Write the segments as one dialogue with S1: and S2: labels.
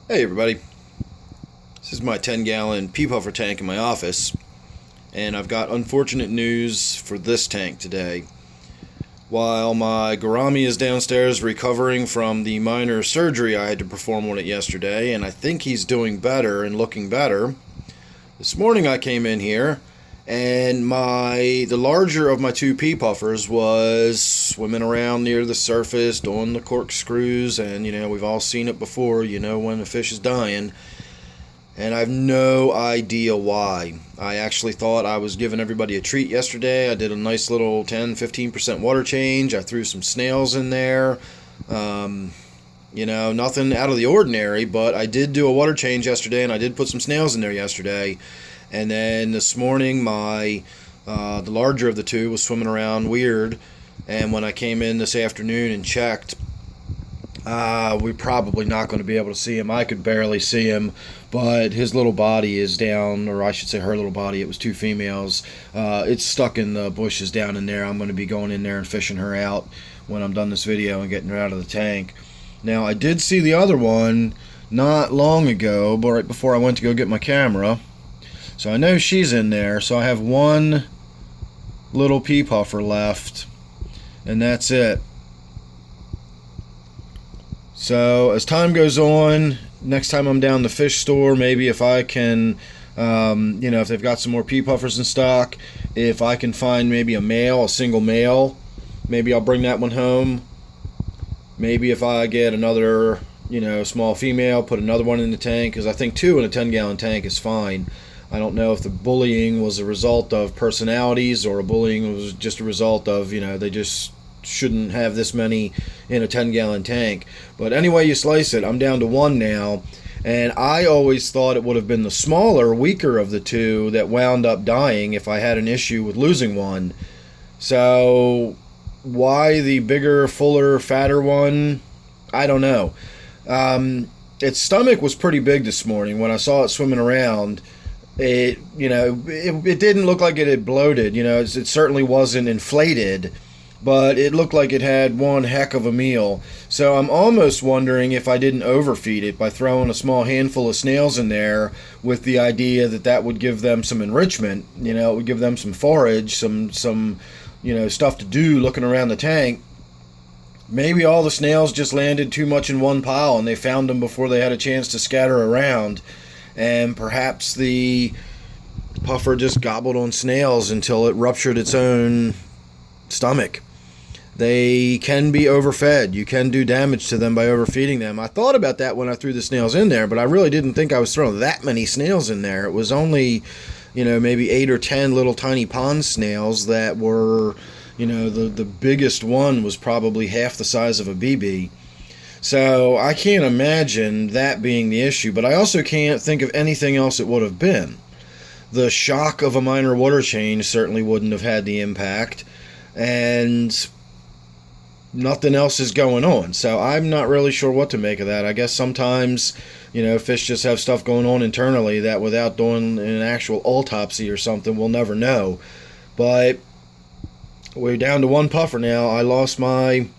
S1: Hey everybody, this is my 10-gallon Pea Puffer tank in my office, and I've got unfortunate news for this tank today. While my gourami is downstairs recovering from the minor surgery I had to perform on it yesterday, and I think he's doing better and looking better, this morning I came in here and the larger of my two pea puffers was swimming around near the surface doing the corkscrews, and we've all seen it before, when a fish is dying, and I have no idea why. I actually thought I was giving everybody a treat yesterday. I did a nice little 10-15% water change. I threw some snails in there. Nothing out of the ordinary, but I did do a water change yesterday, and I did put some snails in there yesterday. And then this morning, the larger of the two was swimming around weird. And when I came in this afternoon and checked, we're probably not going to be able to see him. I could barely see him, but his little body is down, or I should say her little body. It was two females. It's stuck in the bushes down in there. I'm going to be going in there and fishing her out when I'm done this video and getting her out of the tank. Now, I did see the other one not long ago, but right before I went to go get my camera. So I know she's in there. So I have one little pea puffer left, and that's it. So as time goes on, next time I'm down the fish store, maybe if I can, if they've got some more pea puffers in stock, if I can find maybe a single male, maybe I'll bring that one home. Maybe if I get another, small female, put another one in the tank, because I think two in a 10-gallon tank is fine. I don't know if the bullying was a result of personalities or bullying was just a result of, they just shouldn't have this many in a 10-gallon tank. But anyway you slice it, I'm down to one now, and I always thought it would have been the smaller, weaker of the two that wound up dying if I had an issue with losing one. So why the bigger, fuller, fatter one? I don't know. Its stomach was pretty big this morning when I saw it swimming around. It didn't look like it had bloated. It certainly wasn't inflated, but it looked like it had one heck of a meal. So I'm almost wondering if I didn't overfeed it by throwing a small handful of snails in there with the idea that that would give them some enrichment. It would give them some forage, some stuff to do looking around the tank. Maybe all the snails just landed too much in one pile and they found them before they had a chance to scatter around. And perhaps the puffer just gobbled on snails until it ruptured its own stomach. They can be overfed. You can do damage to them by overfeeding them. I thought about that when I threw the snails in there, but I really didn't think I was throwing that many snails in there. It was only, maybe 8 or 10 little tiny pond snails that were, the biggest one was probably half the size of a BB. So I can't imagine that being the issue, but I also can't think of anything else it would have been. The shock of a minor water change certainly wouldn't have had the impact, and nothing else is going on. So I'm not really sure what to make of that. I guess sometimes, fish just have stuff going on internally that without doing an actual autopsy or something, we'll never know. But we're down to one puffer now. I lost my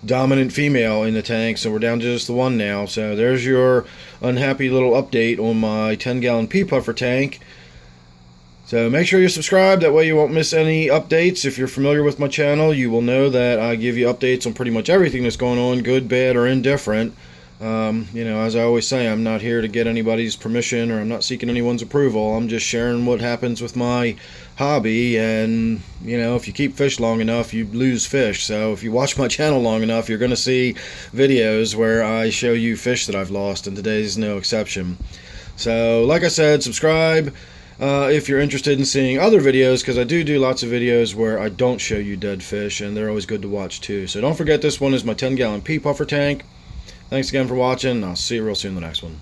S1: dominant female in the tank, so we're down to just the one now. So there's your unhappy little update on my 10-gallon pea puffer tank. So make sure you're subscribed, that way you won't miss any updates. If you're familiar with my channel, you will know that I give you updates on pretty much everything that's going on, good, bad, or indifferent. As I always say, I'm not here to get anybody's permission, or I'm not seeking anyone's approval. I'm just sharing what happens with my hobby, and if you keep fish long enough, you lose fish. So if you watch my channel long enough, you're going to see videos where I show you fish that I've lost, and today's no exception. So like I said, subscribe if you're interested in seeing other videos, because I do lots of videos where I don't show you dead fish, and they're always good to watch too. So don't forget, this one is my 10-gallon pea puffer tank. Thanks again for watching, and I'll see you real soon in the next one.